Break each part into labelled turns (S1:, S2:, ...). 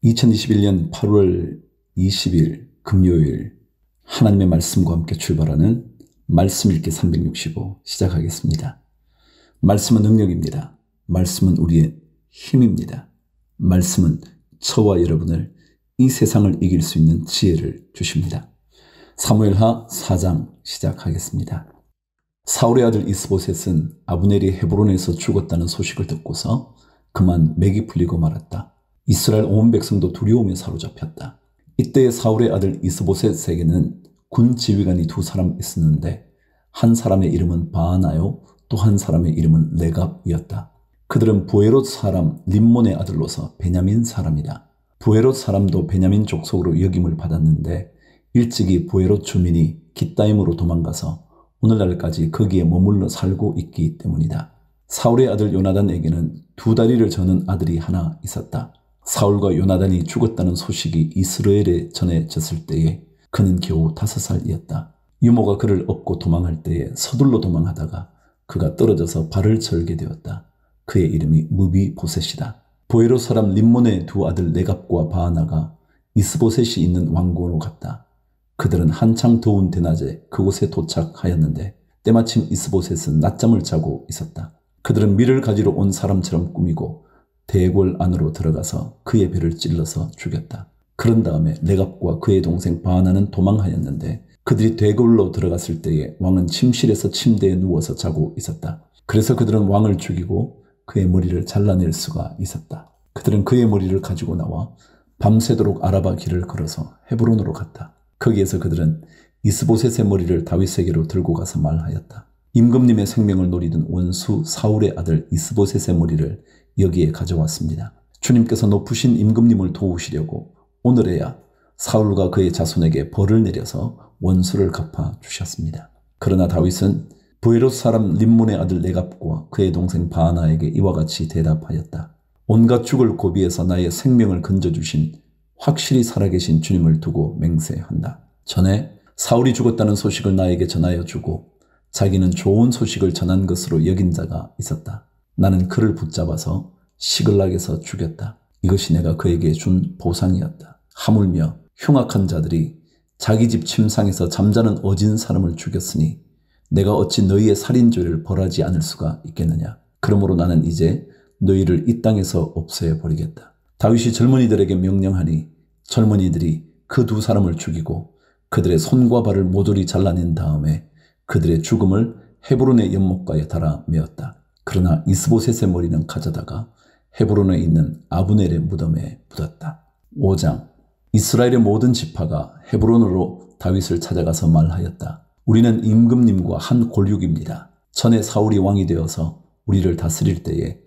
S1: 2021년 8월 20일 금요일 하나님의 말씀과 함께 출발하는 말씀 읽기 365 시작하겠습니다. 말씀은 능력입니다. 말씀은 우리의 힘입니다. 말씀은 저와 여러분을 이 세상을 이길 수 있는 지혜를 주십니다. 사무엘하 4장 시작하겠습니다. 사울의 아들 이스보셋은 아브넬이 헤브론에서 죽었다는 소식을 듣고서 그만 맥이 풀리고 말았다. 이스라엘 온 백성도 두려움에 사로잡혔다. 이때 사울의 아들 이스보셋에게는 군 지휘관이 두 사람 있었는데 한 사람의 이름은 바하나요, 또 한 사람의 이름은 레갑이었다. 그들은 부에롯 사람 림몬의 아들로서 베냐민 사람이다. 부에롯 사람도 베냐민 족속으로 역임을 받았는데 일찍이 부에롯 주민이 깃다임으로 도망가서 오늘날까지 거기에 머물러 살고 있기 때문이다. 사울의 아들 요나단에게는 두 다리를 저는 아들이 하나 있었다. 사울과 요나단이 죽었다는 소식이 이스라엘에 전해졌을 때에 그는 겨우 5살이었다. 유모가 그를 업고 도망할 때에 서둘러 도망하다가 그가 떨어져서 발을 절게 되었다. 그의 이름이 무비보셋이다. 부에롯 사람 림몬의 두 아들 레갑과 바하나가 이스보셋이 있는 왕궁으로 갔다. 그들은 한창 더운 대낮에 그곳에 도착하였는데 때마침 이스보셋은 낮잠을 자고 있었다. 그들은 밀을 가지러 온 사람처럼 꾸미고 대궐 안으로 들어가서 그의 배를 찔러서 죽였다. 그런 다음에 레갑과 그의 동생 바하나는 도망하였는데 그들이 대궐로 들어갔을 때에 왕은 침실에서 침대에 누워서 자고 있었다. 그래서 그들은 왕을 죽이고 그의 머리를 잘라낼 수가 있었다. 그들은 그의 머리를 가지고 나와 밤새도록 아라바 길을 걸어서 헤브론으로 갔다. 거기에서 그들은 이스보셋의 머리를 다윗에게로 들고 가서 말하였다. 임금님의 생명을 노리던 원수 사울의 아들 이스보셋의 머리를 여기에 가져왔습니다. 주님께서 높으신 임금님을 도우시려고 오늘에야 사울과 그의 자손에게 벌을 내려서 원수를 갚아 주셨습니다. 그러나 다윗은 부에롯 사람 림몬의 아들 레갑과 그의 동생 바하나에게 이와 같이 대답하였다. 온갖 죽을 고비에서 나의 생명을 건져주신 확실히 살아계신 주님을 두고 맹세한다. 전에 사울이 죽었다는 소식을 나에게 전하여 주고 자기는 좋은 소식을 전한 것으로 여긴 자가 있었다. 나는 그를 붙잡아서 시글락에서 죽였다. 이것이 내가 그에게 준 보상이었다. 하물며 흉악한 자들이 자기 집 침상에서 잠자는 어진 사람을 죽였으니 내가 어찌 너희의 살인죄를 벌하지 않을 수가 있겠느냐. 그러므로 나는 이제 너희를 이 땅에서 없애버리겠다. 다윗이 젊은이들에게 명령하니 젊은이들이 그 두 사람을 죽이고 그들의 손과 발을 모조리 잘라낸 다음에 그들의 죽음을 헤브론의 연못가에 달아 메었다. 그러나 이스보셋의 머리는 가져다가 헤브론에 있는 아브넬의 무덤에 묻었다. 5장. 이스라엘의 모든 지파가 헤브론으로 다윗을 찾아가서 말하였다. 우리는 임금님과 한 골육입니다. 전에 사울이 왕이 되어서 우리를 다스릴 때에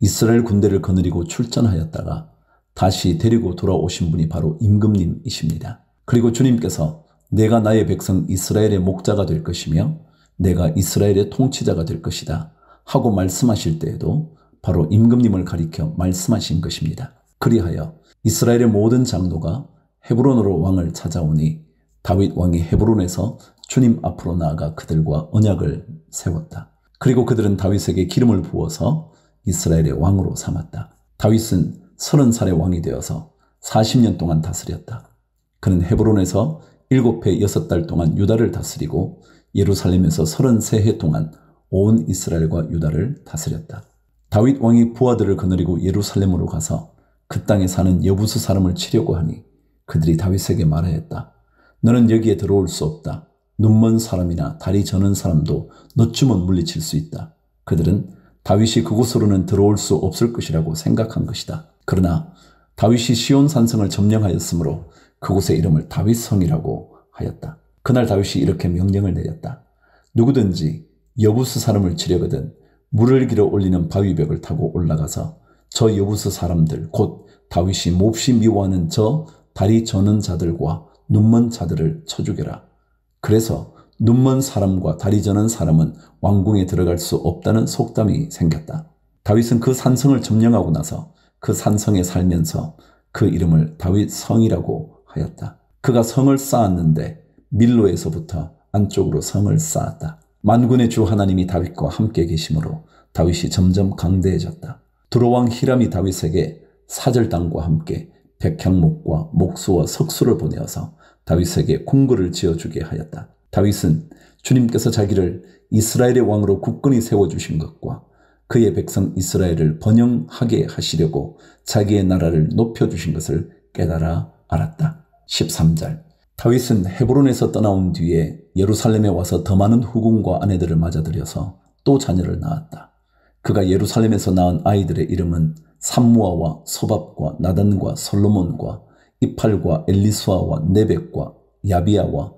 S1: 이스라엘 군대를 거느리고 출전하였다가 다시 데리고 돌아오신 분이 바로 임금님이십니다. 그리고 주님께서 내가 나의 백성 이스라엘의 목자가 될 것이며 내가 이스라엘의 통치자가 될 것이다 하고 말씀하실 때에도 바로 임금님을 가리켜 말씀하신 것입니다. 그리하여 이스라엘의 모든 장로가 헤브론으로 왕을 찾아오니 다윗 왕이 헤브론에서 주님 앞으로 나아가 그들과 언약을 세웠다. 그리고 그들은 다윗에게 기름을 부어서 이스라엘의 왕으로 삼았다. 다윗은 30살의 왕이 되어서 40년 동안 다스렸다. 그는 헤브론에서 7해 6달 동안 유다를 다스리고 예루살렘에서 33해 동안 온 이스라엘과 유다를 다스렸다. 다윗 왕이 부하들을 거느리고 예루살렘으로 가서 그 땅에 사는 여부스 사람을 치려고 하니 그들이 다윗에게 말하였다. 너는 여기에 들어올 수 없다. 눈먼 사람이나 다리 저는 사람도 너쯤은 물리칠 수 있다. 그들은 다윗이 그곳으로는 들어올 수 없을 것이라고 생각한 것이다. 그러나 다윗이 시온 산성을 점령하였으므로 그곳의 이름을 다윗성이라고 하였다. 그날 다윗이 이렇게 명령을 내렸다. 누구든지 여부스 사람을 치려거든 물을 길어 올리는 바위벽을 타고 올라가서 저 여부스 사람들 곧 다윗이 몹시 미워하는 저 다리 저는 자들과 눈먼 자들을 쳐 죽여라. 그래서 눈먼 사람과 다리 저는 사람은 왕궁에 들어갈 수 없다는 속담이 생겼다. 다윗은 그 산성을 점령하고 나서 그 산성에 살면서 그 이름을 다윗성이라고 하였다. 그가 성을 쌓았는데 밀로에서부터 안쪽으로 성을 쌓았다. 만군의 주 하나님이 다윗과 함께 계심으로 다윗이 점점 강대해졌다. 두로왕 히람이 다윗에게 사절단과 함께 백향목과 목수와 석수를 보내어서 다윗에게 궁궐을 지어주게 하였다. 다윗은 주님께서 자기를 이스라엘의 왕으로 굳건히 세워주신 것과 그의 백성 이스라엘을 번영하게 하시려고 자기의 나라를 높여주신 것을 깨달아 알았다. 13절. 다윗은 헤브론에서 떠나온 뒤에 예루살렘에 와서 더 많은 후궁과 아내들을 맞아들여서 또 자녀를 낳았다. 그가 예루살렘에서 낳은 아이들의 이름은 삼무아와 소밥과 나단과 솔로몬과 이팔과 엘리수아와 네벡과 야비아와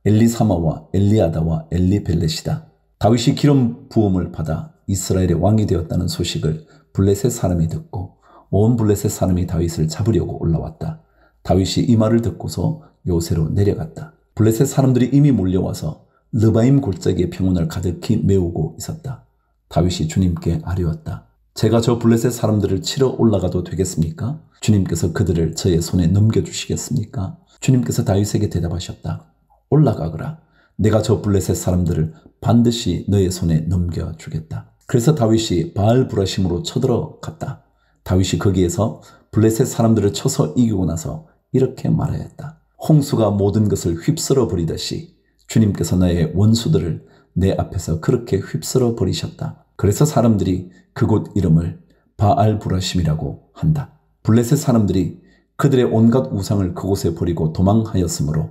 S1: 엘리사마와 엘리아다와 엘리벨렛이다. 다윗이 기름 부음을 받아 이스라엘의 왕이 되었다는 소식을 블레셋 사람이 듣고 온 블레셋 사람이 다윗을 잡으려고 올라왔다. 다윗이 이 말을 듣고서 요새로 내려갔다. 블레셋 사람들이 이미 몰려와서 르바임 골짜기의 평원을 가득히 메우고 있었다. 다윗이 주님께 아뢰었다. 제가 저 블레셋 사람들을 치러 올라가도 되겠습니까? 주님께서 그들을 저의 손에 넘겨주시겠습니까? 주님께서 다윗에게 대답하셨다. 올라가거라. 내가 저 블레셋 사람들을 반드시 너의 손에 넘겨주겠다. 그래서 다윗이 바알브라심으로 쳐들어갔다. 다윗이 거기에서 블레셋 사람들을 쳐서 이기고 나서 이렇게 말하였다. 홍수가 모든 것을 휩쓸어 버리듯이 주님께서 나의 원수들을 내 앞에서 그렇게 휩쓸어 버리셨다. 그래서 사람들이 그곳 이름을 바알브라심이라고 한다. 블레셋 사람들이 그들의 온갖 우상을 그곳에 버리고 도망하였으므로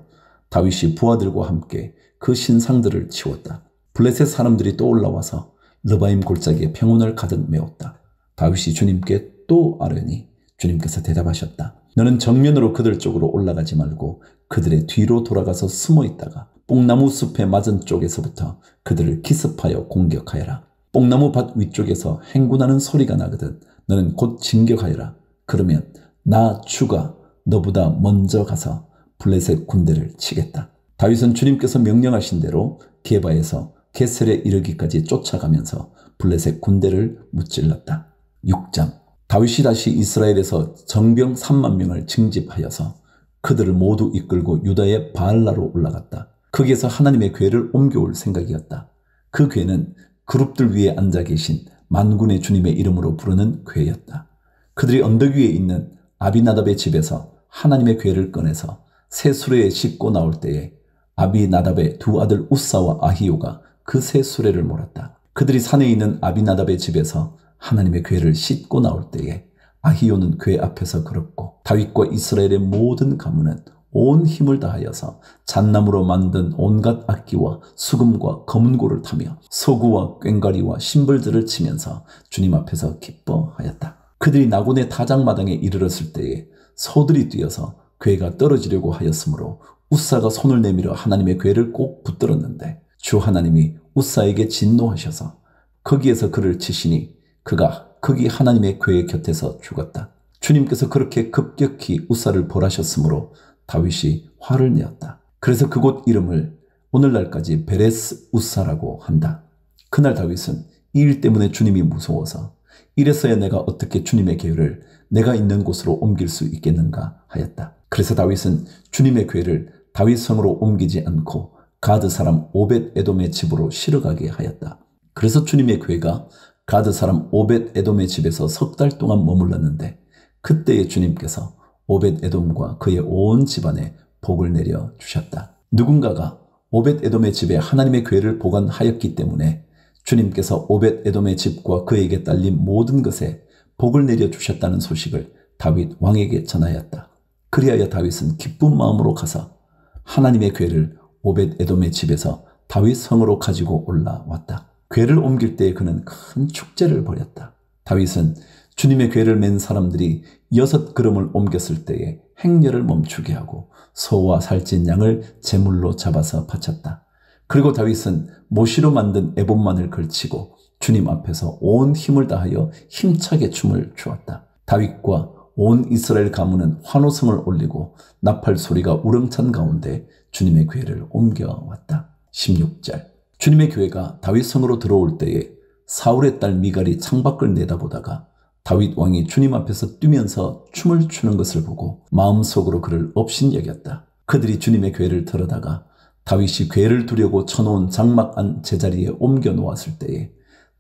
S1: 다윗이 부하들과 함께 그 신상들을 치웠다. 블레셋 사람들이 또 올라와서 르바임 골짜기에 평온을 가득 메웠다. 다윗이 주님께 또 아뢰니 주님께서 대답하셨다. 너는 정면으로 그들 쪽으로 올라가지 말고 그들의 뒤로 돌아가서 숨어 있다가 뽕나무 숲의 맞은 쪽에서부터 그들을 기습하여 공격하여라. 뽕나무 밭 위쪽에서 행군하는 소리가 나거든 너는 곧 진격하여라. 그러면 나 주가 너보다 먼저 가서 블레셋 군대를 치겠다. 다윗은 주님께서 명령하신 대로 게바에서 게셀에 이르기까지 쫓아가면서 블레셋 군대를 무찔렀다. 6장. 다윗이 다시 이스라엘에서 정병 3만 명을 징집하여서 그들을 모두 이끌고 유다의 바알라로 올라갔다. 거기에서 하나님의 궤를 옮겨올 생각이었다. 그 궤는 그룹들 위에 앉아 계신 만군의 주님의 이름으로 부르는 궤였다. 그들이 언덕 위에 있는 아비나답의 집에서 하나님의 궤를 꺼내서 새 수레에 싣고 나올 때에 아비나답의 두 아들 우사와 아히오가 그 새 수레를 몰았다. 그들이 산에 있는 아비나답의 집에서 하나님의 궤를 싣고 나올 때에 아히오는 궤 앞에서 걸었고 다윗과 이스라엘의 모든 가문은 온 힘을 다하여서 잣나무로 만든 온갖 악기와 수금과 검은고를 타며 소구와 꽹과리와 심벌들을 치면서 주님 앞에서 기뻐하였다. 그들이 나곤의 타작마당에 이르렀을 때에 소들이 뛰어서 궤가 떨어지려고 하였으므로 우사가 손을 내밀어 하나님의 궤를 꼭 붙들었는데 주 하나님이 우사에게 진노하셔서 거기에서 그를 치시니 그가 거기 하나님의 궤 곁에서 죽었다. 주님께서 그렇게 급격히 우사를 벌하셨으므로 다윗이 화를 내었다. 그래서 그곳 이름을 오늘날까지 베레스 우사라고 한다. 그날 다윗은 이 일 때문에 주님이 무서워서 이래서야 내가 어떻게 주님의 궤를 내가 있는 곳으로 옮길 수 있겠는가 하였다. 그래서 다윗은 주님의 궤를 다윗 성으로 옮기지 않고 가드 사람 오벳 에돔의 집으로 실어가게 하였다. 그래서 주님의 궤가 가드 사람 오벳 에돔의 집에서 석 달 동안 머물렀는데 그때에 주님께서 오벳 에돔과 그의 온 집안에 복을 내려 주셨다. 누군가가 오벳 에돔의 집에 하나님의 궤를 보관하였기 때문에 주님께서 오벳 에돔의 집과 그에게 딸린 모든 것에 복을 내려 주셨다는 소식을 다윗 왕에게 전하였다. 그리하여 다윗은 기쁜 마음으로 가서 하나님의 궤를 오벳 에돔의 집에서 다윗 성으로 가지고 올라왔다. 궤를 옮길 때에 그는 큰 축제를 벌였다. 다윗은 주님의 궤를 맨 사람들이 6걸음을 옮겼을 때에 행렬을 멈추게 하고 소와 살찐 양을 제물로 잡아서 바쳤다. 그리고 다윗은 모시로 만든 에봇만을 걸치고 주님 앞에서 온 힘을 다하여 힘차게 춤을 추었다. 다윗과 온 이스라엘 가문은 환호성을 올리고 나팔 소리가 우렁찬 가운데 주님의 궤를 옮겨왔다. 16절. 주님의 궤가 다윗 성으로 들어올 때에 사울의 딸 미갈이 창밖을 내다보다가 다윗 왕이 주님 앞에서 뛰면서 춤을 추는 것을 보고 마음속으로 그를 업신여겼다. 그들이 주님의 궤를 들어다가 다윗이 궤를 두려고 쳐놓은 장막 안 제자리에 옮겨 놓았을 때에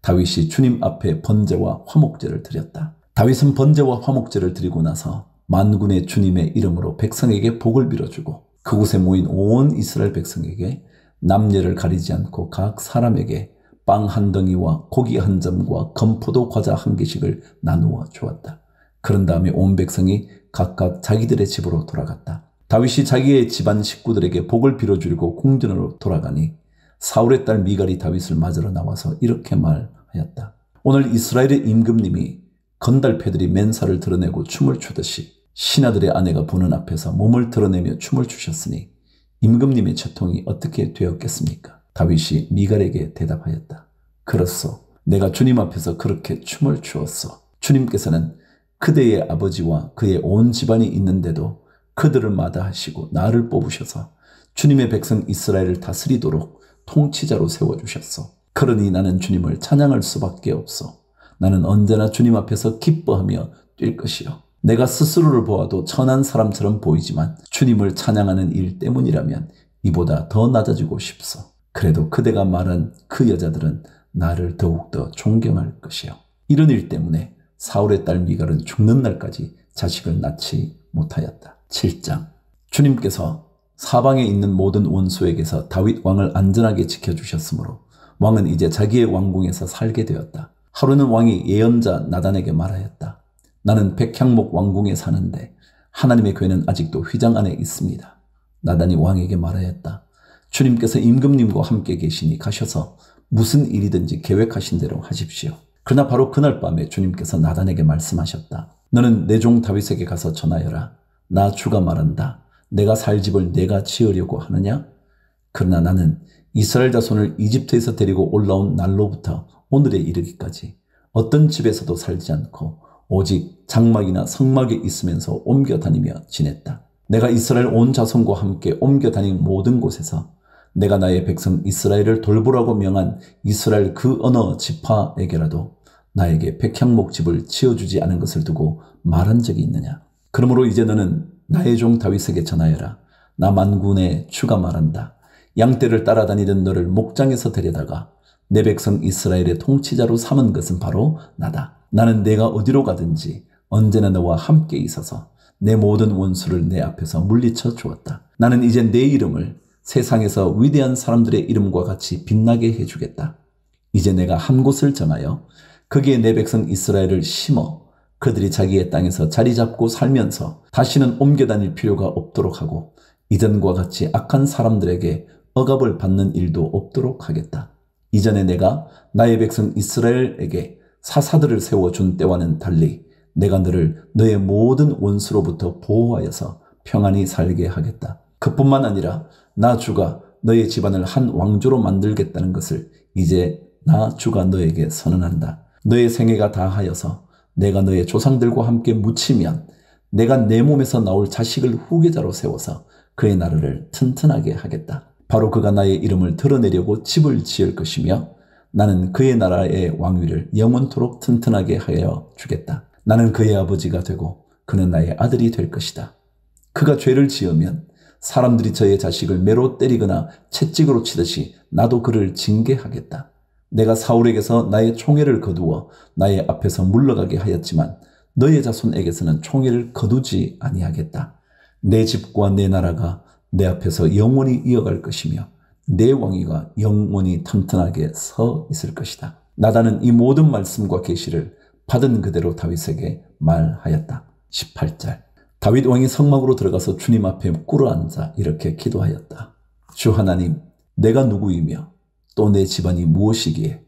S1: 다윗이 주님 앞에 번제와 화목제를 드렸다. 다윗은 번제와 화목제를 드리고 나서 만군의 주님의 이름으로 백성에게 복을 빌어주고 그곳에 모인 온 이스라엘 백성에게 남녀를 가리지 않고 각 사람에게 빵 한 덩이와 고기 한 점과 건포도 과자 한 개씩을 나누어 주었다. 그런 다음에 온 백성이 각각 자기들의 집으로 돌아갔다. 다윗이 자기의 집안 식구들에게 복을 빌어주려고 궁전으로 돌아가니 사울의 딸 미갈이 다윗을 맞으러 나와서 이렇게 말하였다. 오늘 이스라엘의 임금님이 건달패들이 맨살을 드러내고 춤을 추듯이 신하들의 아내가 보는 앞에서 몸을 드러내며 춤을 추셨으니 임금님의 채통이 어떻게 되었겠습니까? 다윗이 미갈에게 대답하였다. 그렇소. 내가 주님 앞에서 그렇게 춤을 추었소. 주님께서는 그대의 아버지와 그의 온 집안이 있는데도 그들을 마다하시고 나를 뽑으셔서 주님의 백성 이스라엘을 다스리도록 통치자로 세워주셨소. 그러니 나는 주님을 찬양할 수밖에 없소. 나는 언제나 주님 앞에서 기뻐하며 뛸 것이요. 내가 스스로를 보아도 천한 사람처럼 보이지만 주님을 찬양하는 일 때문이라면 이보다 더 낮아지고 싶소. 그래도 그대가 말한 그 여자들은 나를 더욱더 존경할 것이요. 이런 일 때문에 사울의 딸 미갈은 죽는 날까지 자식을 낳지 못하였다. 7장. 주님께서 사방에 있는 모든 원수에게서 다윗 왕을 안전하게 지켜주셨으므로 왕은 이제 자기의 왕궁에서 살게 되었다. 하루는 왕이 예언자 나단에게 말하였다. 나는 백향목 왕궁에 사는데 하나님의 궤는 아직도 휘장 안에 있습니다. 나단이 왕에게 말하였다. 주님께서 임금님과 함께 계시니 가셔서 무슨 일이든지 계획하신 대로 하십시오. 그러나 바로 그날 밤에 주님께서 나단에게 말씀하셨다. 너는 내 종 다윗에게 가서 전하여라. 나 주가 말한다. 내가 살 집을 내가 지으려고 하느냐? 그러나 나는 이스라엘 자손을 이집트에서 데리고 올라온 날로부터 오늘에 이르기까지 어떤 집에서도 살지 않고 오직 장막이나 성막에 있으면서 옮겨 다니며 지냈다. 내가 이스라엘 온 자손과 함께 옮겨 다닌 모든 곳에서 내가 나의 백성 이스라엘을 돌보라고 명한 이스라엘 그 어느 지파에게라도 나에게 백향목 집을 지어주지 않은 것을 두고 말한 적이 있느냐? 그러므로 이제 너는 나의 종 다윗에게 전하여라. 나 만군의 주가 말한다. 양떼를 따라다니던 너를 목장에서 데려다가 내 백성 이스라엘의 통치자로 삼은 것은 바로 나다. 나는 내가 어디로 가든지 언제나 너와 함께 있어서 내 모든 원수를 내 앞에서 물리쳐 주었다. 나는 이제 내 이름을 세상에서 위대한 사람들의 이름과 같이 빛나게 해주겠다. 이제 내가 한 곳을 정하여 거기에 내 백성 이스라엘을 심어 그들이 자기의 땅에서 자리 잡고 살면서 다시는 옮겨 다닐 필요가 없도록 하고 이전과 같이 악한 사람들에게 억압을 받는 일도 없도록 하겠다. 이전에 내가 나의 백성 이스라엘에게 사사들을 세워준 때와는 달리 내가 너를 너의 모든 원수로부터 보호하여서 평안히 살게 하겠다. 그뿐만 아니라 나 주가 너의 집안을 한 왕조로 만들겠다는 것을 이제 나 주가 너에게 선언한다. 너의 생애가 다하여서 내가 너의 조상들과 함께 묻히면 내가 내 몸에서 나올 자식을 후계자로 세워서 그의 나라를 튼튼하게 하겠다. 바로 그가 나의 이름을 드러내려고 집을 지을 것이며 나는 그의 나라의 왕위를 영원토록 튼튼하게 하여 주겠다. 나는 그의 아버지가 되고 그는 나의 아들이 될 것이다. 그가 죄를 지으면 사람들이 저의 자식을 매로 때리거나 채찍으로 치듯이 나도 그를 징계하겠다. 내가 사울에게서 나의 총애를 거두어 나의 앞에서 물러가게 하였지만 너의 자손에게서는 총애를 거두지 아니하겠다. 내 집과 내 나라가 내 앞에서 영원히 이어갈 것이며 내 왕위가 영원히 튼튼하게 서 있을 것이다. 나단은 이 모든 말씀과 계시를 받은 그대로 다윗에게 말하였다. 18절. 다윗 왕이 성막으로 들어가서 주님 앞에 꿇어앉아 이렇게 기도하였다. 주 하나님, 내가 누구이며 또 내 집안이 무엇이기에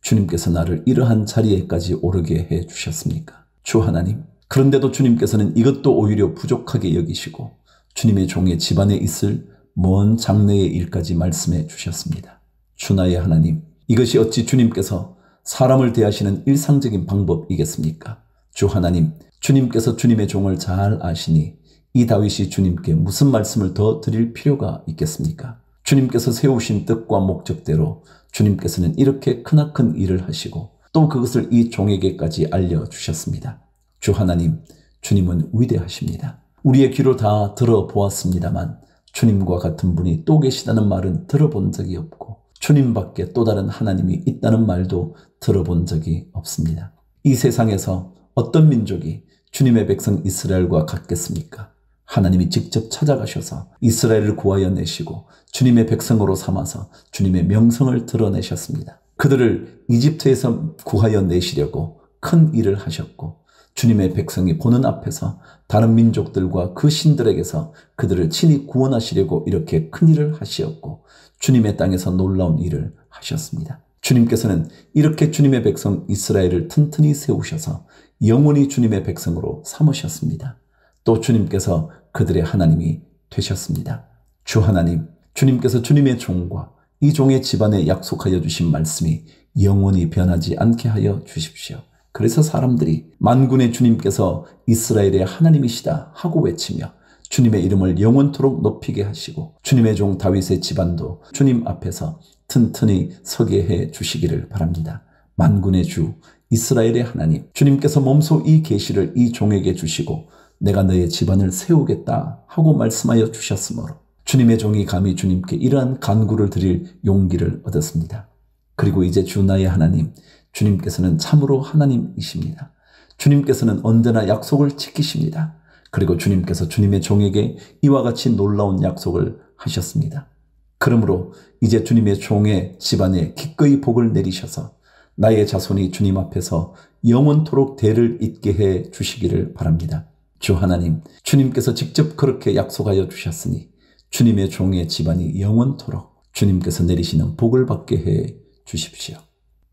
S1: 주님께서 나를 이러한 자리에까지 오르게 해 주셨습니까? 주 하나님, 그런데도 주님께서는 이것도 오히려 부족하게 여기시고 주님의 종의 집안에 있을 먼 장래의 일까지 말씀해 주셨습니다. 주 나의 하나님, 이것이 어찌 주님께서 사람을 대하시는 일상적인 방법이겠습니까? 주 하나님, 주님께서 주님의 종을 잘 아시니 이 다윗이 주님께 무슨 말씀을 더 드릴 필요가 있겠습니까? 주님께서 세우신 뜻과 목적대로 주님께서는 이렇게 크나큰 일을 하시고 또 그것을 이 종에게까지 알려주셨습니다. 주 하나님, 주님은 위대하십니다. 우리의 귀로 다 들어보았습니다만 주님과 같은 분이 또 계시다는 말은 들어본 적이 없고 주님밖에 또 다른 하나님이 있다는 말도 들어본 적이 없습니다. 이 세상에서 어떤 민족이 주님의 백성 이스라엘과 같겠습니까? 하나님이 직접 찾아가셔서 이스라엘을 구하여 내시고 주님의 백성으로 삼아서 주님의 명성을 드러내셨습니다. 그들을 이집트에서 구하여 내시려고 큰 일을 하셨고 주님의 백성이 보는 앞에서 다른 민족들과 그 신들에게서 그들을 친히 구원하시려고 이렇게 큰 일을 하시었고 주님의 땅에서 놀라운 일을 하셨습니다. 주님께서는 이렇게 주님의 백성 이스라엘을 튼튼히 세우셔서 영원히 주님의 백성으로 삼으셨습니다. 또 주님께서 그들의 하나님이 되셨습니다. 주 하나님, 주님께서 주님의 종과 이 종의 집안에 약속하여 주신 말씀이 영원히 변하지 않게 하여 주십시오. 그래서 사람들이 만군의 주님께서 이스라엘의 하나님이시다 하고 외치며 주님의 이름을 영원토록 높이게 하시고 주님의 종 다윗의 집안도 주님 앞에서 튼튼히 서게 해 주시기를 바랍니다. 만군의 주 이스라엘의 하나님, 주님께서 몸소 이 계시를 이 종에게 주시고 내가 너의 집안을 세우겠다 하고 말씀하여 주셨으므로 주님의 종이 감히 주님께 이러한 간구를 드릴 용기를 얻었습니다. 그리고 이제 주 나의 하나님, 주님께서는 참으로 하나님이십니다. 주님께서는 언제나 약속을 지키십니다. 그리고 주님께서 주님의 종에게 이와 같이 놀라운 약속을 하셨습니다. 그러므로 이제 주님의 종의 집안에 기꺼이 복을 내리셔서 나의 자손이 주님 앞에서 영원토록 대를 잇게 해 주시기를 바랍니다. 주 하나님, 주님께서 직접 그렇게 약속하여 주셨으니 주님의 종의 집안이 영원토록 주님께서 내리시는 복을 받게 해 주십시오.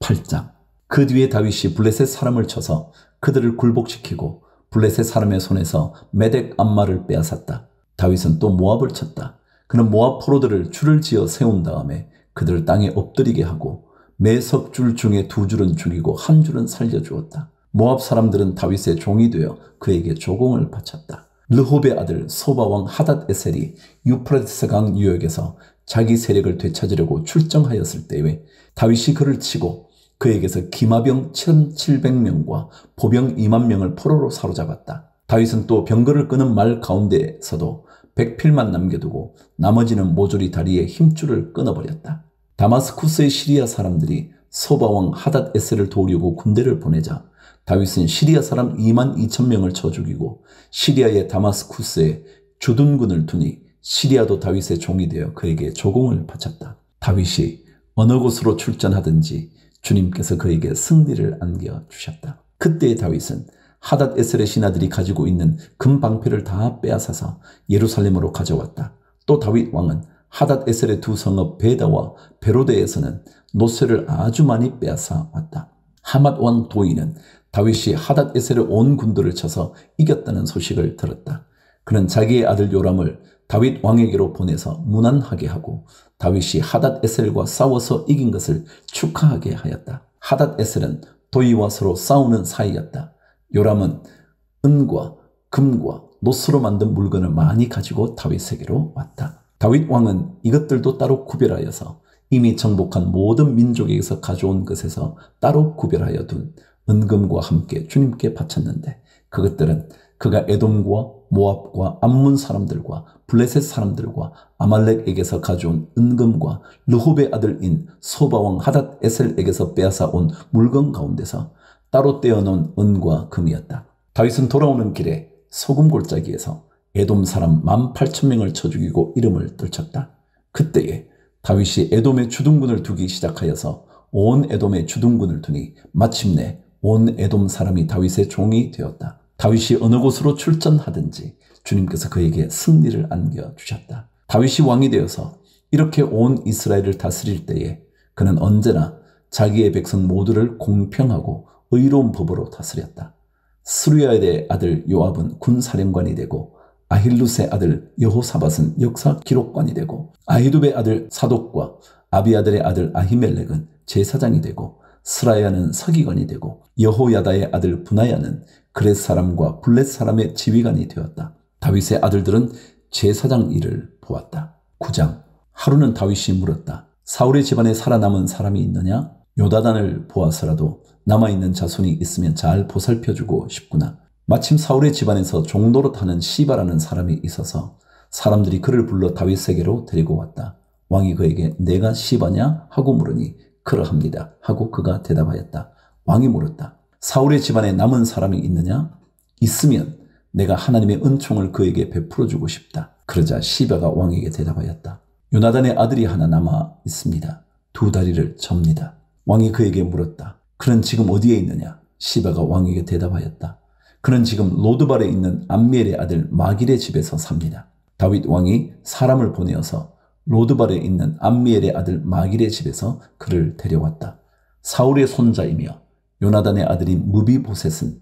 S1: 8장. 그 뒤에 다윗이 블레셋 사람을 쳐서 그들을 굴복시키고 블레셋 사람의 손에서 메덱 암마를 빼앗았다. 다윗은 또 모압을 쳤다. 그는 모압 포로들을 줄을 지어 세운 다음에 그들을 땅에 엎드리게 하고 매 석줄 중에 2줄은 죽이고 1줄은 살려주었다. 모압 사람들은 다윗의 종이 되어 그에게 조공을 바쳤다. 르홉의 아들 소바왕 하닷 에셀이 유프라테스 강 유역에서 자기 세력을 되찾으려고 출정하였을 때에 다윗이 그를 치고 그에게서 기마병 1700명과 보병 2만 명을 포로로 사로잡았다. 다윗은 또 병거를 끄는 말 가운데서도 100필만 남겨두고 나머지는 모조리 다리에 힘줄을 끊어버렸다. 다마스쿠스의 시리아 사람들이 소바왕 하닷 에셀을 도우려고 군대를 보내자 다윗은 시리아 사람 2만 2천 명을 쳐 죽이고 시리아의 다마스쿠스에 주둔군을 두니 시리아도 다윗의 종이 되어 그에게 조공을 바쳤다. 다윗이 어느 곳으로 출전하든지 주님께서 그에게 승리를 안겨주셨다. 그때의 다윗은 하닷 에셀의 신하들이 가지고 있는 금방패를 다 빼앗아서 예루살렘으로 가져왔다. 또 다윗 왕은 하닷 에셀의 2 성읍 베다와 베로데에서는 노쇠를 아주 많이 빼앗아 왔다. 하맛 왕 도이는 다윗이 하닷 에셀의 온 군대를 쳐서 이겼다는 소식을 들었다. 그는 자기의 아들 요람을 다윗 왕에게로 보내서 무난하게 하고 다윗이 하닷 에셀과 싸워서 이긴 것을 축하하게 하였다. 하닷 에셀은 도이와 서로 싸우는 사이였다. 요람은 은과 금과 노스로 만든 물건을 많이 가지고 다윗에게로 왔다. 다윗 왕은 이것들도 따로 구별하여서 이미 정복한 모든 민족에게서 가져온 것에서 따로 구별하여 둔 은금과 함께 주님께 바쳤는데 그것들은 그가 에돔과 모압과 암몬 사람들과 블레셋 사람들과 아말렉에게서 가져온 은금과 르홉의 아들인 소바왕 하닷 에셀에게서 빼앗아 온 물건 가운데서 따로 떼어놓은 은과 금이었다. 다윗은 돌아오는 길에 소금 골짜기에서 에돔 사람 18,000명을 쳐 죽이고 이름을 떨쳤다. 그때에 다윗이 에돔의 주둔군을 두기 시작하여서 온 에돔의 주둔군을 두니 마침내 온 에돔 사람이 다윗의 종이 되었다. 다윗이 어느 곳으로 출전하든지 주님께서 그에게 승리를 안겨주셨다. 다윗이 왕이 되어서 이렇게 온 이스라엘을 다스릴 때에 그는 언제나 자기의 백성 모두를 공평하고 의로운 법으로 다스렸다. 스루야의 아들 요압은 군사령관이 되고 아힐룻의 아들 여호사밧은 역사 기록관이 되고 아히두베의 아들 사독과 아비아들의 아들 아히멜렉은 제사장이 되고 스라야는 서기관이 되고 여호야다의 아들 분하야는 그렛 사람과 블렛 사람의 지휘관이 되었다. 다윗의 아들들은 제사장 일을 보았다. 9장. 하루는 다윗이 물었다. 사울의 집안에 살아남은 사람이 있느냐? 요나단을 보아서라도 남아있는 자손이 있으면 잘 보살펴주고 싶구나. 마침 사울의 집안에서 종노릇하는 시바라는 사람이 있어서 사람들이 그를 불러 다윗에게로 데리고 왔다. 왕이 그에게 내가 시바냐? 하고 물으니 그러합니다. 하고 그가 대답하였다. 왕이 물었다. 사울의 집안에 남은 사람이 있느냐? 있으면 내가 하나님의 은총을 그에게 베풀어 주고 싶다. 그러자 시바가 왕에게 대답하였다. 요나단의 아들이 하나 남아 있습니다. 2다리를 접니다. 왕이 그에게 물었다. 그는 지금 어디에 있느냐? 시바가 왕에게 대답하였다. 그는 지금 로드발에 있는 암미엘의 아들 마길의 집에서 삽니다. 다윗 왕이 사람을 보내어서 로드발에 있는 암미엘의 아들 마길의 집에서 그를 데려왔다. 사울의 손자이며 요나단의 아들인 무비보셋은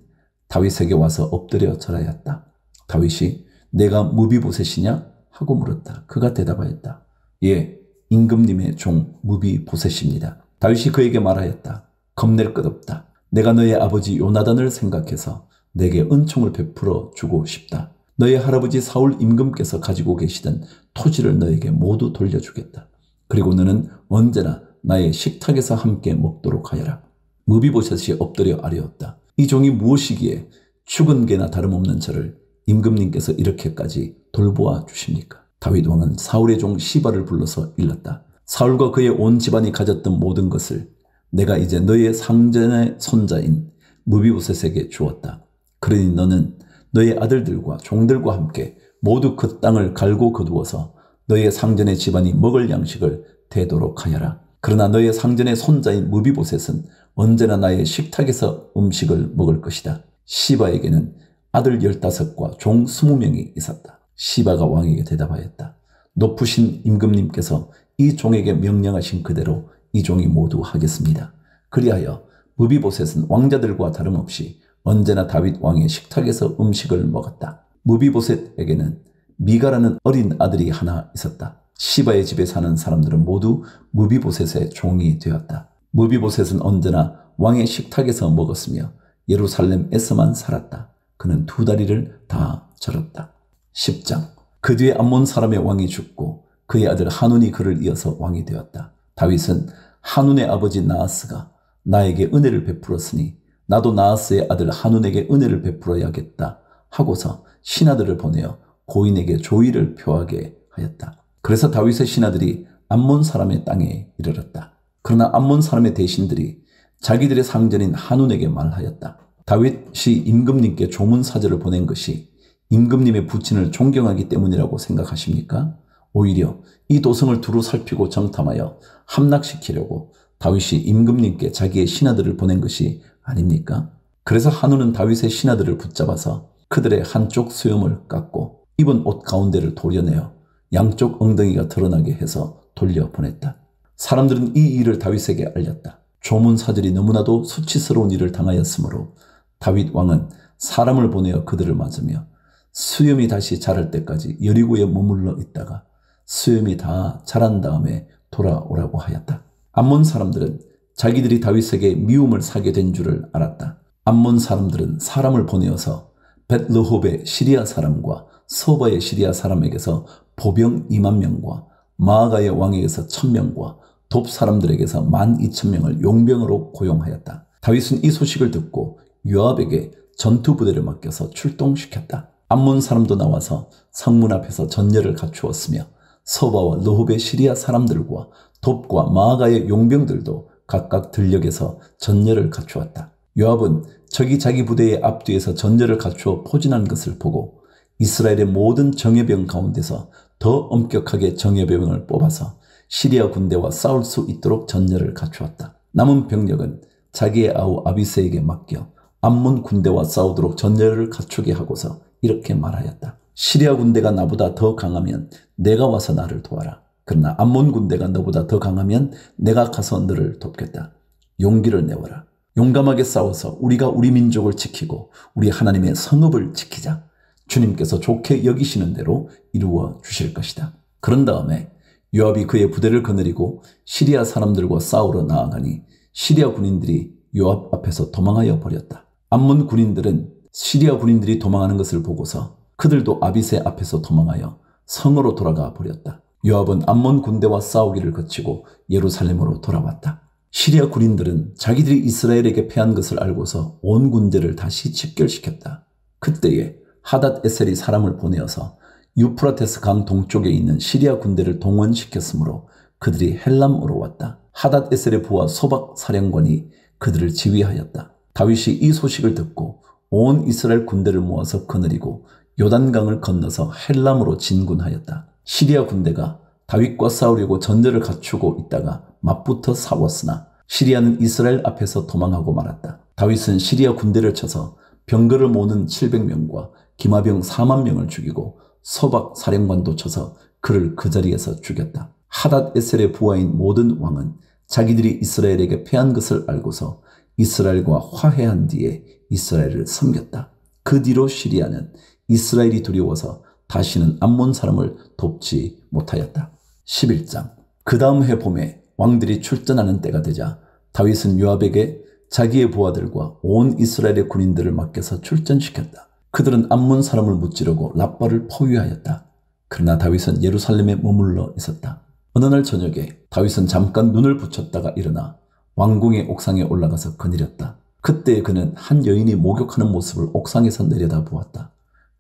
S1: 다윗에게 와서 엎드려 절하였다. 다윗이 내가 무비보셋이냐? 하고 물었다. 그가 대답하였다. 예, 임금님의 종 무비보셋입니다. 다윗이 그에게 말하였다. 겁낼 것 없다. 내가 너의 아버지 요나단을 생각해서 내게 은총을 베풀어 주고 싶다. 너의 할아버지 사울 임금께서 가지고 계시던 토지를 너에게 모두 돌려주겠다. 그리고 너는 언제나 나의 식탁에서 함께 먹도록 하여라. 무비보셋이 엎드려 아뢰었다. 이 종이 무엇이기에 죽은 개나 다름없는 저를 임금님께서 이렇게까지 돌보아 주십니까? 다윗 왕은 사울의 종 시바를 불러서 일렀다. 사울과 그의 온 집안이 가졌던 모든 것을 내가 이제 너의 상전의 손자인 무비보셋에게 주었다. 그러니 너는 너의 아들들과 종들과 함께 모두 그 땅을 갈고 거두어서 너의 상전의 집안이 먹을 양식을 대도록 하여라. 그러나 너의 상전의 손자인 무비보셋은 언제나 나의 식탁에서 음식을 먹을 것이다. 시바에게는 아들 15과 종 20명이 있었다. 시바가 왕에게 대답하였다. 높으신 임금님께서 이 종에게 명령하신 그대로 이 종이 모두 하겠습니다. 그리하여 무비보셋은 왕자들과 다름없이 언제나 다윗 왕의 식탁에서 음식을 먹었다. 무비보셋에게는 미가라는 어린 아들이 하나 있었다. 시바의 집에 사는 사람들은 모두 무비보셋의 종이 되었다. 무비보셋은 언제나 왕의 식탁에서 먹었으며 예루살렘에서만 살았다. 그는 2다리를 다 절었다. 10장. 그 뒤에 암몬 사람의 왕이 죽고 그의 아들 하눈이 그를 이어서 왕이 되었다. 다윗은 하눈의 아버지 나하스가 나에게 은혜를 베풀었으니 나도 나하스의 아들 하눈에게 은혜를 베풀어야겠다 하고서 신하들을 보내어 고인에게 조의를 표하게 하였다. 그래서 다윗의 신하들이 암몬 사람의 땅에 이르렀다. 그러나 암몬 사람의 대신들이 자기들의 상전인 하눈에게 말하였다. 다윗이 임금님께 조문사절을 보낸 것이 임금님의 부친을 존경하기 때문이라고 생각하십니까? 오히려 이 도성을 두루 살피고 정탐하여 함락시키려고 다윗이 임금님께 자기의 신하들을 보낸 것이 아닙니까? 그래서 한우는 다윗의 신하들을 붙잡아서 그들의 한쪽 수염을 깎고 입은 옷 가운데를 도려내어 양쪽 엉덩이가 드러나게 해서 돌려보냈다. 사람들은 이 일을 다윗에게 알렸다. 조문사절이 너무나도 수치스러운 일을 당하였으므로 다윗 왕은 사람을 보내어 그들을 맞으며 수염이 다시 자랄 때까지 여리고에 머물러 있다가 수염이 다 자란 다음에 돌아오라고 하였다. 암몬 사람들은 자기들이 다윗에게 미움을 사게 된 줄을 알았다. 암몬 사람들은 사람을 보내어서 벳르홉의 시리아 사람과 소바의 시리아 사람에게서 보병 2만 명과 마아가의 왕에게서 1000명과 돕 사람들에게서 12,000명을 용병으로 고용하였다. 다윗은 이 소식을 듣고 요압에게 전투부대를 맡겨서 출동시켰다. 암몬 사람도 나와서 성문 앞에서 전열을 갖추었으며 소바와 르홉의 시리아 사람들과 돕과 마아가의 용병들도 각각 들녘에서 전열을 갖추었다. 요압은 적이 자기 부대의 앞뒤에서 전열을 갖추어 포진한 것을 보고 이스라엘의 모든 정예병 가운데서 더 엄격하게 정예병을 뽑아서 시리아 군대와 싸울 수 있도록 전열을 갖추었다. 남은 병력은 자기의 아우 아비새에게 맡겨 암몬 군대와 싸우도록 전열을 갖추게 하고서 이렇게 말하였다. 시리아 군대가 나보다 더 강하면 내가 와서 나를 도와라. 그러나 암몬 군대가 너보다 더 강하면 내가 가서 너를 돕겠다. 용기를 내어라. 용감하게 싸워서 우리가 우리 민족을 지키고 우리 하나님의 성읍을 지키자. 주님께서 좋게 여기시는 대로 이루어 주실 것이다. 그런 다음에 요압이 그의 부대를 거느리고 시리아 사람들과 싸우러 나아가니 시리아 군인들이 요압 앞에서 도망하여 버렸다. 암몬 군인들은 시리아 군인들이 도망하는 것을 보고서 그들도 아비새 앞에서 도망하여 성으로 돌아가 버렸다. 요압은 암몬 군대와 싸우기를 거치고 예루살렘으로 돌아왔다. 시리아 군인들은 자기들이 이스라엘에게 패한 것을 알고서 온 군대를 다시 집결시켰다. 그때에 하닷 에셀이 사람을 보내어서 유프라테스 강 동쪽에 있는 시리아 군대를 동원시켰으므로 그들이 헬람으로 왔다. 하닷 에셀의 부하 소박 사령관이 그들을 지휘하였다. 다윗이 이 소식을 듣고 온 이스라엘 군대를 모아서 거느리고 요단강을 건너서 헬람으로 진군하였다. 시리아 군대가 다윗과 싸우려고 전열을 갖추고 있다가 맞붙어 싸웠으나 시리아는 이스라엘 앞에서 도망하고 말았다. 다윗은 시리아 군대를 쳐서 병거를 모는 700명과 기마병 4만 명을 죽이고 소박 사령관도 쳐서 그를 그 자리에서 죽였다. 하닷 에셀의 부하인 모든 왕은 자기들이 이스라엘에게 패한 것을 알고서 이스라엘과 화해한 뒤에 이스라엘을 섬겼다. 그 뒤로 시리아는 이스라엘이 두려워서 다시는 암몬 사람을 돕지 못하였다. 11장. 그 다음 해 봄에 왕들이 출전하는 때가 되자 다윗은 요압에게 자기의 부하들과 온 이스라엘의 군인들을 맡겨서 출전시켰다. 그들은 암몬 사람을 무찌르고 랍바를 포위하였다. 그러나 다윗은 예루살렘에 머물러 있었다. 어느 날 저녁에 다윗은 잠깐 눈을 붙였다가 일어나 왕궁의 옥상에 올라가서 거닐었다. 그때 그는 한 여인이 목욕하는 모습을 옥상에서 내려다보았다.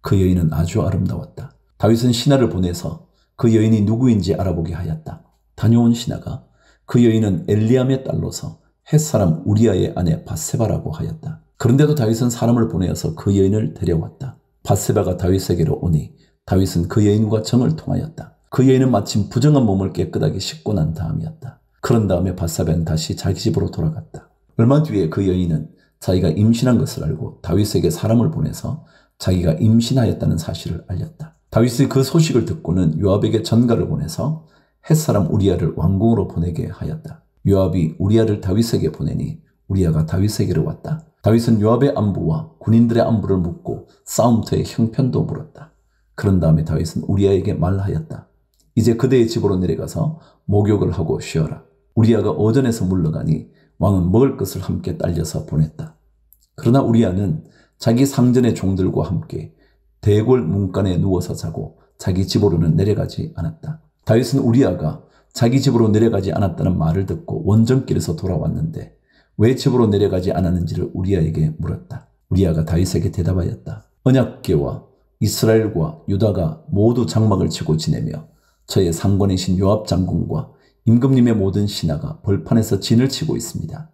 S1: 그 여인은 아주 아름다웠다. 다윗은 신하를 보내서 그 여인이 누구인지 알아보게 하였다. 다녀온 신하가 그 여인은 엘리암의 딸로서 햇사람 우리아의 아내 밧세바라고 하였다. 그런데도 다윗은 사람을 보내어서 그 여인을 데려왔다. 밧세바가 다윗에게로 오니 다윗은 그 여인과 정을 통하였다. 그 여인은 마침 부정한 몸을 깨끗하게 씻고 난 다음이었다. 그런 다음에 밧세바는 다시 자기 집으로 돌아갔다. 얼마 뒤에 그 여인은 자기가 임신한 것을 알고 다윗에게 사람을 보내서 자기가 임신하였다는 사실을 알렸다. 다윗이 그 소식을 듣고는 요압에게 전가를 보내서 햇사람 우리아를 왕궁으로 보내게 하였다. 요압이 우리아를 다윗에게 보내니 우리아가 다윗에게로 왔다. 다윗은 요압의 안부와 군인들의 안부를 묻고 싸움터의 형편도 물었다. 그런 다음에 다윗은 우리아에게 말하였다. 이제 그대의 집으로 내려가서 목욕을 하고 쉬어라. 우리아가 오전에서 물러가니 왕은 먹을 것을 함께 딸려서 보냈다. 그러나 우리아는 자기 상전의 종들과 함께 대궐 문간에 누워서 자고 자기 집으로는 내려가지 않았다. 다윗은 우리아가 자기 집으로 내려가지 않았다는 말을 듣고 원정길에서 돌아왔는데 왜 집으로 내려가지 않았는지를 우리아에게 물었다. 우리아가 다윗에게 대답하였다. 언약궤와 이스라엘과 유다가 모두 장막을 치고 지내며 저의 상관이신 요압 장군과 임금님의 모든 신하가 벌판에서 진을 치고 있습니다.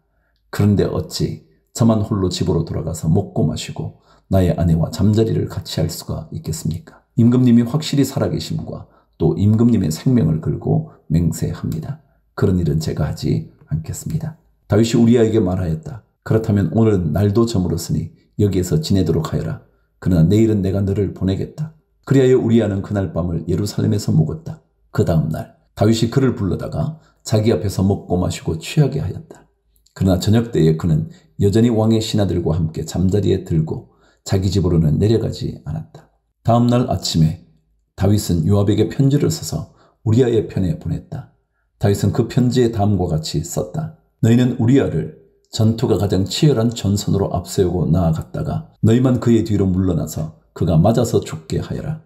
S1: 그런데 어찌 저만 홀로 집으로 돌아가서 먹고 마시고 나의 아내와 잠자리를 같이 할 수가 있겠습니까? 임금님이 확실히 살아계심과 또 임금님의 생명을 걸고 맹세합니다. 그런 일은 제가 하지 않겠습니다. 다윗이 우리아에게 말하였다. 그렇다면 오늘은 날도 저물었으니 여기에서 지내도록 하여라. 그러나 내일은 내가 너를 보내겠다. 그리하여 우리아는 그날 밤을 예루살렘에서 묵었다. 그 다음 날 다윗이 그를 불러다가 자기 앞에서 먹고 마시고 취하게 하였다. 그러나 저녁 때에 그는 여전히 왕의 신하들과 함께 잠자리에 들고 자기 집으로는 내려가지 않았다. 다음 날 아침에 다윗은 요압에게 편지를 써서 우리아의 편에 보냈다. 다윗은 그 편지에 다음과 같이 썼다. 너희는 우리아를 전투가 가장 치열한 전선으로 앞세우고 나아갔다가 너희만 그의 뒤로 물러나서 그가 맞아서 죽게 하여라.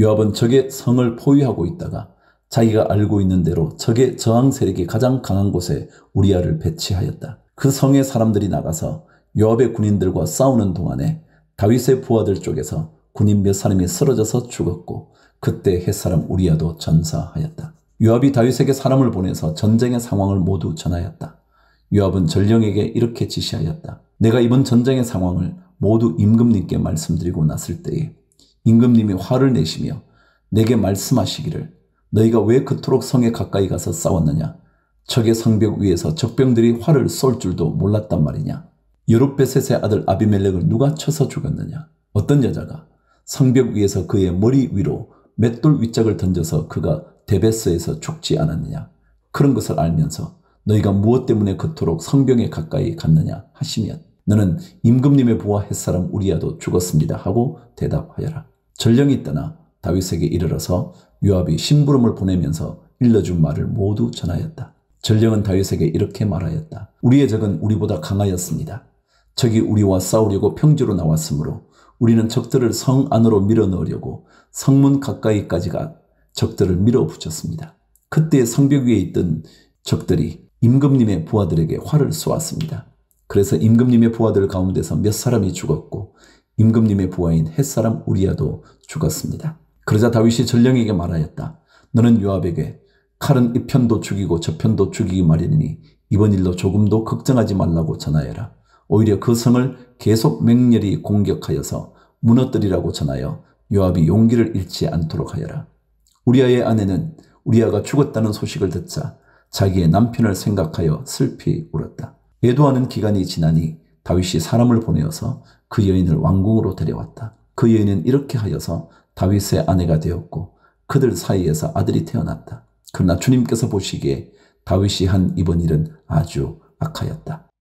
S1: 요압은 적의 성을 포위하고 있다가 자기가 알고 있는 대로 적의 저항 세력이 가장 강한 곳에 우리아를 배치하였다. 그 성의 사람들이 나가서 요압의 군인들과 싸우는 동안에 다윗의 부하들 쪽에서 군인 몇 사람이 쓰러져서 죽었고 그때 햇사람 우리아도 전사하였다. 요압이 다윗에게 사람을 보내서 전쟁의 상황을 모두 전하였다. 요압은 전령에게 이렇게 지시하였다. 내가 이번 전쟁의 상황을 모두 임금님께 말씀드리고 났을 때에 임금님이 화를 내시며 내게 말씀하시기를 너희가 왜 그토록 성에 가까이 가서 싸웠느냐? 적의 성벽 위에서 적병들이 활을 쏠 줄도 몰랐단 말이냐? 여룹베셋의 아들 아비멜렉을 누가 쳐서 죽였느냐? 어떤 여자가 성벽 위에서 그의 머리 위로 맷돌 윗짝을 던져서 그가 데베스에서 죽지 않았느냐? 그런 것을 알면서 너희가 무엇 때문에 그토록 성벽에 가까이 갔느냐 하시면 너는 임금님의 부하 햇사람 우리아도 죽었습니다 하고 대답하여라. 전령이 떠나 다윗에게 이르러서 요압이 심부름을 보내면서 일러준 말을 모두 전하였다. 전령은 다윗에게 이렇게 말하였다. 우리의 적은 우리보다 강하였습니다. 적이 우리와 싸우려고 평지로 나왔으므로 우리는 적들을 성 안으로 밀어넣으려고 성문 가까이까지가 적들을 밀어붙였습니다. 그때 성벽 위에 있던 적들이 임금님의 부하들에게 활을 쏘았습니다. 그래서 임금님의 부하들 가운데서 몇 사람이 죽었고 임금님의 부하인 햇사람 우리아도 죽었습니다. 그러자 다윗이 전령에게 말하였다. 너는 요압에게 칼은 이 편도 죽이고 저 편도 죽이기 마련이니 이번 일로 조금도 걱정하지 말라고 전하여라. 오히려 그 성을 계속 맹렬히 공격하여서 무너뜨리라고 전하여 요압이 용기를 잃지 않도록 하여라. 우리아의 아내는 우리아가 죽었다는 소식을 듣자 자기의 남편을 생각하여 슬피 울었다. 애도하는 기간이 지나니 다윗이 사람을 보내어서 그 여인을 왕궁으로 데려왔다. 그 여인은 이렇게 하여서 다윗의 아내가 되었고 그들 사이에서 아들이 태어났다. 그러나 주님께서 보시기에 다윗이 한 이번 일은 아주 악하였다.